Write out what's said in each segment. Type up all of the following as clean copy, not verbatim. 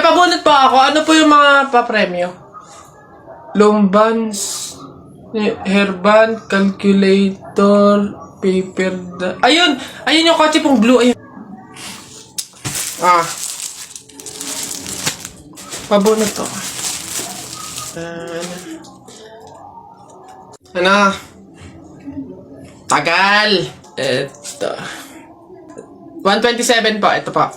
pabunot po ako. Ano po yung mga papremyo? Lombans, hairband, calculator, paper, ayun! Ayun yung kotse pong blue. Ayun. Pabunot to. Ano? Tagal! Ito. 127 po. Ito po.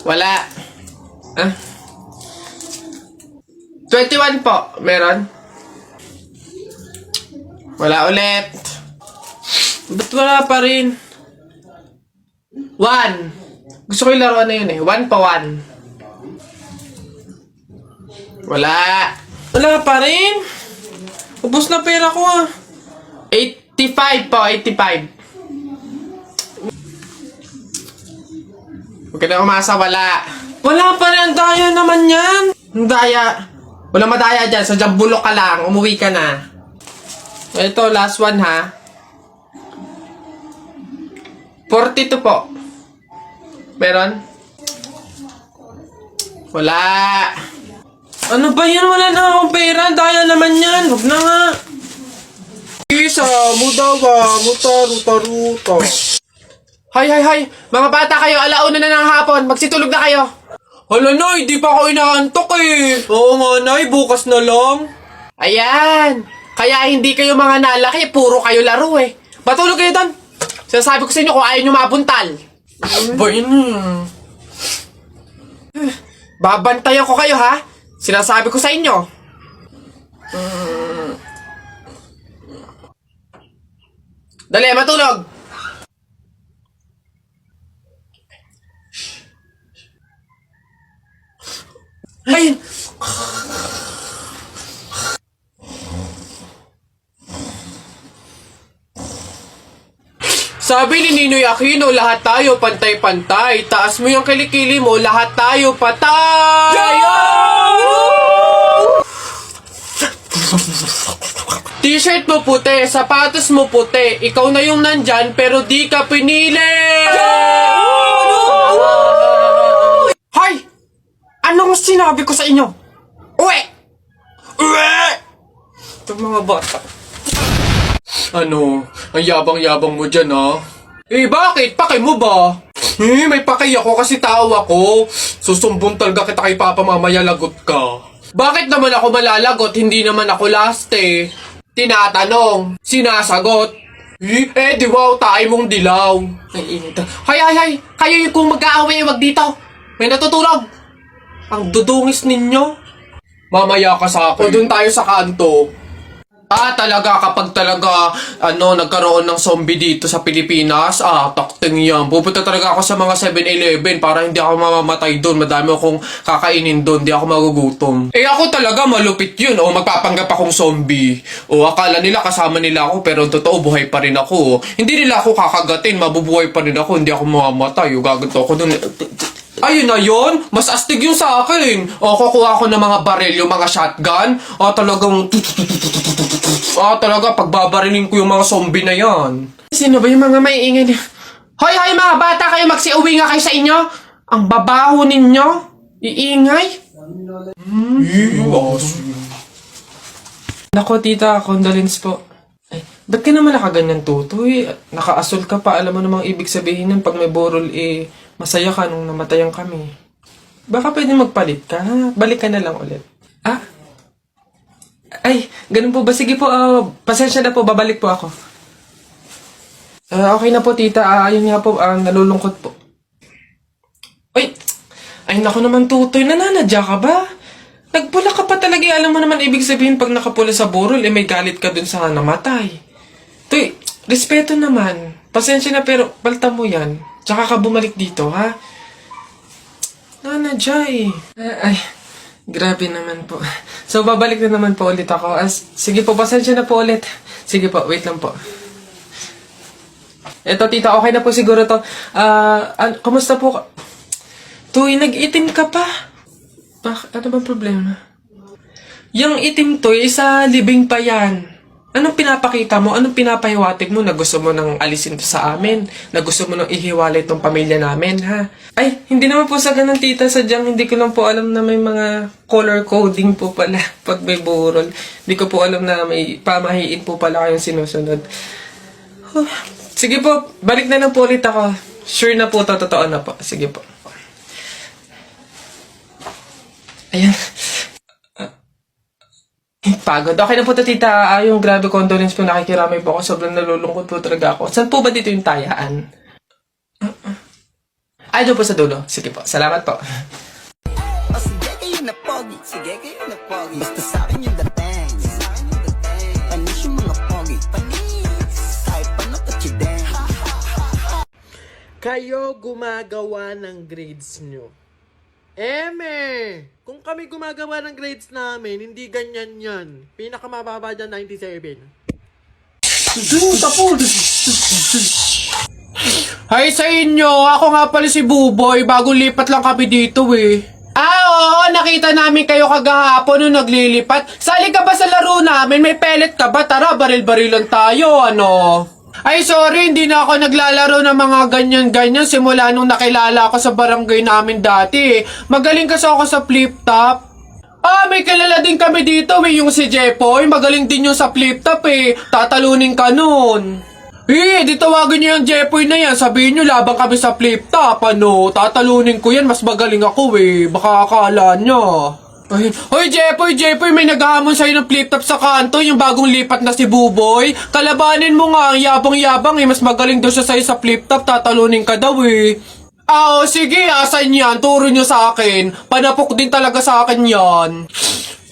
Wala. 21 po. Meron? Wala ulit. Ba't wala pa rin? 1. Gusto ko yung laruan na yun eh. 1 pa 1. Wala. Wala pa rin. Ubus na pera ko ah. 85 po. 85. Huwag ka na umasa. Wala. Wala pa rin. Ang daya naman yan. Ang daya. Wala madaya dyan. Sa bulok ka lang. Umuwi ka na. Ito, last one ha. 42 po. Meron? Wala. Ano ba yan? Wala na akong pera. Daya naman yan. Huwag na nga. Isa, mudawa, ruta. Hay. Mga bata kayo, alauna na ng hapon. Magsitulog na kayo. Hala, Nay, di pa ako inaantok eh. Oo nga, Nay, bukas na lang. Ayan. Kaya hindi kayo mga nalaki, puro kayo laro eh. Matulog kayo doon. Sinasabi ko sa inyo kung ayaw nyo mabuntal. Ba yun? Babantayan ko kayo ha. Sinasabi ko sa inyo. Dali, matulog. Ayun. Sabi ni Ninoy Aquino, lahat tayo pantay-pantay. Taas mo yung kilikili mo, lahat tayo patay! T-shirt mo puti, sapatos mo puti. Ikaw na yung nandyan, pero di ka pinili! Hoy! Anong sinabi ko sa inyo? Uwe! Itong mga bata. Ano? Ang yabang-yabang mo dyan, ha? Eh, bakit? Pakay mo ba? May pakay ako kasi tao ako. Susumbong talaga kita kay Papa mamaya, lagot ka. Bakit naman ako malalagot? Hindi naman ako last eh. Tinatanong. Sinasagot. Di wow, tayo mong dilaw. Ay, init. Hay. Kayo yung kung mag-aaway, wag dito. May natutulog. Ang dudungis ninyo. Mamaya ka sa akin. O dun tayo sa kanto. Talaga, kapag talaga, nagkaroon ng zombie dito sa Pilipinas, takting yan. Pupunta talaga ako sa mga 7-Eleven para hindi ako mamamatay doon. Madami akong kakainin doon, hindi ako magugutom. Ako talaga, malupit yun. Magpapanggap akong zombie. Akala nila kasama nila ako, pero totoo, buhay pa rin ako. Hindi nila ako kakagatin, mabubuhay pa rin ako, hindi ako mamamatay. Gaganto ako doon. Ayun na yun, mas astig yung sa akin. Kukuha ko ng mga baril, yung mga shotgun. Talaga, pagbabarilin ko yung mga zombie na yan. Sino ba yung mga maiingay niya? Hoy, mga bata kayo, magsiuwi nga kayo sa inyo. Ang babaho ninyo. Iingay. Nako, tita, condolence po. Ba't ka naman nakaganyan, tutoy? Nakaasol ka pa, alam mo namang ibig sabihin nun pag may borol, masaya ka nung namatayan kami. Baka pwede magpalit ka, ha? Balik ka na lang ulit. Ay, ganun po ba? Sige po, pasensya na po, babalik po ako. Okay na po, tita. Ayun nga po, nalulungkot po. Ay, naku naman, tutoy, nananadya ka ba? Nagpula ka pa talaga, alam mo naman ibig sabihin pag nakapula sa burol, may galit ka dun sa namatay. Tuy, respeto naman. Pasensya na pero palta mo yan. Tsaka ka bumalik dito, ha? Nanadya eh. Ay, grabe naman po. So, babalik na naman po ulit ako. Sige po, pasensya na po ulit. Sige po, wait lang po. Eto, tita, okay na po siguro to. Kumusta po? Tuy, nag-itim ka pa. Ano ba problema? Yung itim to, isa libing pa yan. Anong pinapakita mo? Anong pinapahiwatig mo na gusto mo nang alisin to sa amin? Na gusto mo nang ihiwalay tong pamilya namin, ha? Ay, hindi naman po sa ganun, tita. Sadyang hindi ko lang po alam na may mga color coding po pala pag may burol. Hindi ko po alam na may pamahiin po pala kayong sinusunod. Huh. Sige po, balik na lang po ulit ako. Sure na po to, totoo na po. Sige po. Ayan. Pagod. Okay na po to, tita. Yung grabe condolence po, nakikiramay po ako. Sobrang nalulungkot po talaga ako. Saan po ba dito yung tayaan? Ay, doon po sa dulo. Sige po. Salamat po. O sige kayo na pogi, sige kayo na pogi. Basta sa akin yung dating. Panis yung mga pogi, panis. Kahit paano touch you then. Kayo gumagawa ng grades nyo. Kung kami gumagawa ng grades namin, hindi ganyan yan. Pinakamababa dyan, 97. Hi sa inyo! Ako nga pala si Buboy. Bagong lipat lang kami dito eh. Oo, nakita namin kayo kagahapon nung naglilipat. Sali ka ba sa laro namin? May pellet ka ba? Tara, baril-barilan tayo, ano? Ay, sorry, hindi na ako naglalaro ng mga ganyan-ganyan simula nung nakilala ako sa barangay namin dati. Magaling kasi ako sa flip-top. Ah, may kilala din kami dito, yung si Jepoy. Magaling din yung sa flip-top eh. Tatalunin ka nun. Di tawagin niyo yung Jepoy na yan. Sabihin niyo, labang kami sa flip-top, ano. Tatalunin ko yan, mas magaling ako eh. Baka akala niyo. Ayun. Hoy, Jepoy, may naghahamon sa'yo ng flip-top sa kanto, yung bagong lipat na si Buboy. Kalabanin mo nga, ang yabang-yabang eh, mas magaling daw siya sa'yo sa flip-top, tatalunin ka daw eh. Sige, asan yan? Turo nyo sa akin. Panapok din talaga sa akin yan.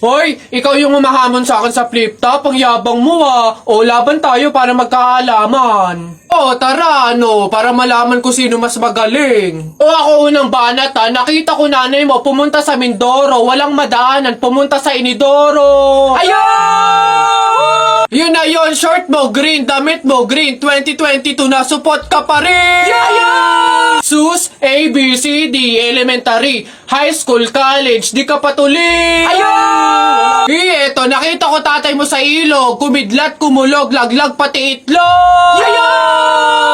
Hoy, ikaw yung umahamon sa akin sa flip-top, ang yabang mo ah. O, laban tayo para magkaalaman. Tara, para malaman ko sino mas magaling. Ako unang banat nakita ko nanay mo pumunta sa Mindoro, walang madaanan, pumunta sa Inidoro. Ayun! Yun na yun, short mo green, damit mo green, 2022 na support ka pa rin! Yeah! Sus, A, B, C, D, elementary, high school, college, di ka patuloy! Ayun! Eto, nakita ko tatay mo sa ilog, kumidlat, kumulog, laglag, pati itlog! Yeah!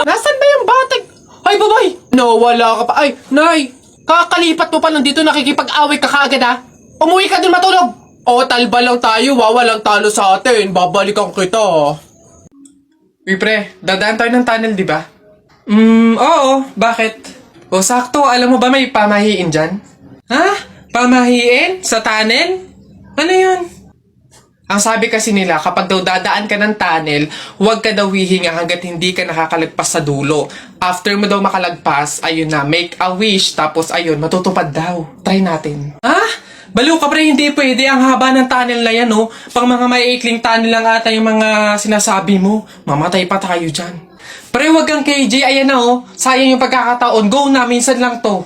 Nasaan ba yung batag? Ay, babay! No, wala ka pa. Ay, nay, kakalipat mo pa lang dito, nakikipag-away ka kaagad ha? Umuwi ka din matulog! Talba lang tayo, walang talo sa atin. Babalikan kita. Uy, pre, dadaan tayo ng tunnel, di ba? Oo. Bakit? Sakto. Alam mo ba may pamahiin dyan? Ha? Pamahiin? Sa tunnel? Ano yun? Ang sabi kasi nila, kapag daw dadaan ka ng tunnel, huwag ka daw hihinga hanggat hindi ka nakakalagpas sa dulo. After mo daw makalagpas, ayun na, make a wish, tapos ayun, matutupad daw. Try natin. Ha? Baliw ka pre, hindi pwede. Ang haba ng tunnel na yan, oh. Pang mga maiikling tunnel lang ata yung mga sinasabi mo. Mamatay pa tayo dyan. Pre, wag kang KJ. Ayan na, oh. Sayang yung pagkakataon. Go na, minsan lang to.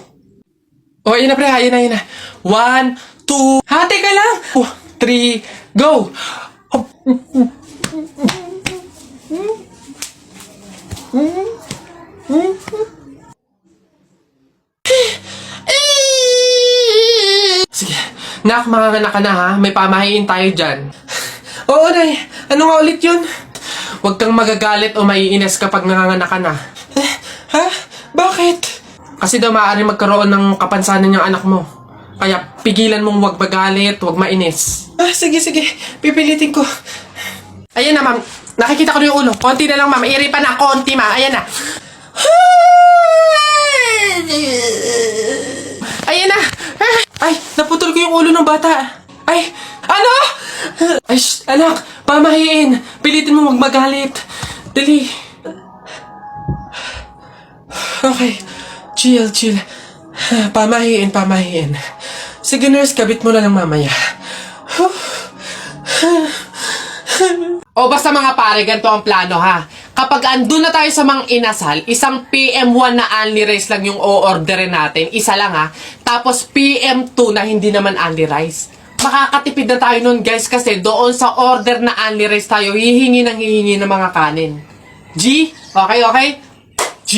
Ayan na pre, ayan na. 1, 2, hati ka lang. 3, go. Sige. Nak, manganganak ka na ha. May pamahiin tayo dyan. Oo, Nay. Ano nga ulit yun? Huwag kang magagalit o maiinis kapag nanganganak ka na. Ha? Bakit? Kasi daw maaari magkaroon ng kapansanan yung anak mo. Kaya pigilan mong huwag magalit, huwag mainis. Sige. Pipilitin ko. Ayan na, ma'am. Nakikita ko na yung ulo. Konti na lang, ma'am. Iripa na, konti, ma'am. Ayan na. Ayan na. Ay, naputol ko yung ulo ng bata. Ay, ano? Ay, anak, pamahiin. Pilitin mo wag magalit. Dali. Okay. Chill. Pamahiin. Sige, nurse, kabit mo na lang mamaya. Basta mga pare, ganito ang plano ha. Kapag andun na tayo sa mga inasal, isang PM1 na only rice lang yung o-orderin natin. Isa lang ha. Tapos PM2 na hindi naman only rice. Makakatipid na tayo nun guys kasi doon sa order na only rice tayo, hihingi ng mga kanin. G? Okay? G.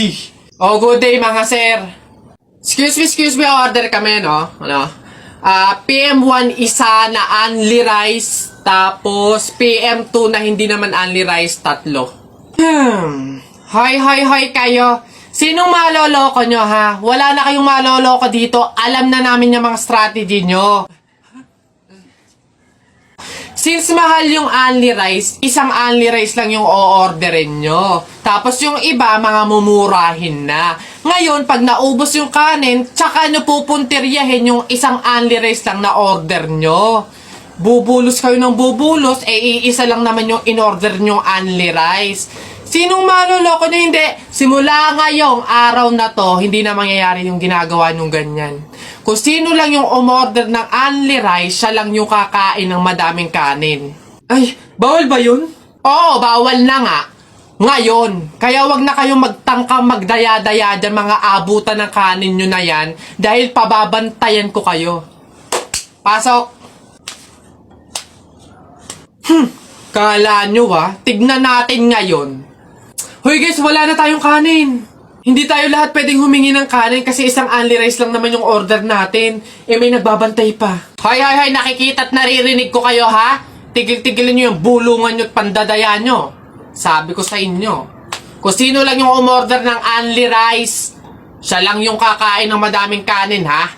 Good day mga sir. Excuse me, order kami no? Ano? PM1 isa na only rice, tapos PM2 na hindi naman only rice, 3. Hoy kayo. Sinong maloloko nyo ha? Wala na kayong maloloko dito. Alam na namin yung mga strategy nyo. Since mahal yung only rice, isang only rice lang yung o-orderin nyo. Tapos yung iba, mga mumurahin na. Ngayon, pag naubos yung kanin, tsaka nyo pupuntiryahin yung isang only rice lang na order nyo. Bubulos kayo ng bubulos, iisa lang naman yung in-order nyo only rice. Sinong maloloko nyo? Hindi. Simula ngayong araw na to, hindi na mangyayari yung ginagawa nyong ganyan. Kung sino lang yung umorder ng only rice, siya lang yung kakain ng madaming kanin. Ay, bawal ba yun? Oo, bawal na nga. Ngayon, kaya wag na kayong magtangka magdaya-daya dyan mga abutan ng kanin nyo na yan dahil pababantayan ko kayo. Pasok! Kala nyo tignan natin ngayon. Hoy guys, wala na tayong kanin. Hindi tayo lahat pwedeng humingi ng kanin kasi isang only rice lang naman yung order natin. May nagbabantay pa. Hoy, nakikita at naririnig ko kayo ha? Tigil-tigilin nyo yung bulungan nyo at pandadaya nyo. Sabi ko sa inyo, kung sino lang yung umorder ng only rice, siya lang yung kakain ng madaming kanin ha?